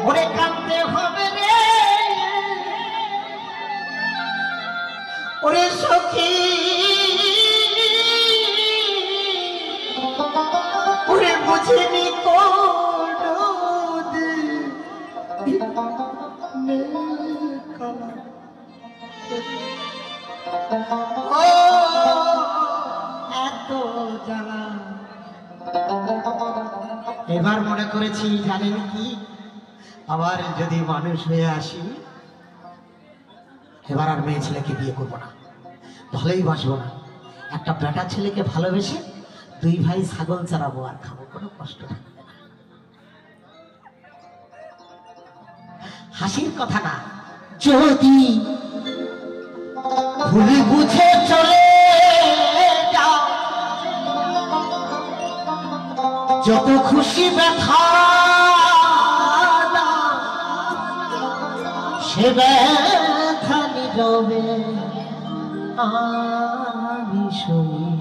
ওরে কাঁদতে হবে রে ওরে সখী ওরে বুঝিনি এত জ্বালা এবার মনে করেছি জানেন কি আবার যদি মানুষ হয়ে আসি এবার আর মেয়ে ছেলেকে বিয়ে করবো না ভালোই বাসবো না একটা বেটা ছেলেকে ভালোবেসে দুই ভাই ছাগল চড়াবো আর খাবো কোনো কষ্ট থাকবে না হাসির কথা না যদি ভুল বুঝে চলে যাও যত খুশি ব্যথা সে ব্যথা নীরবে আমি শুনি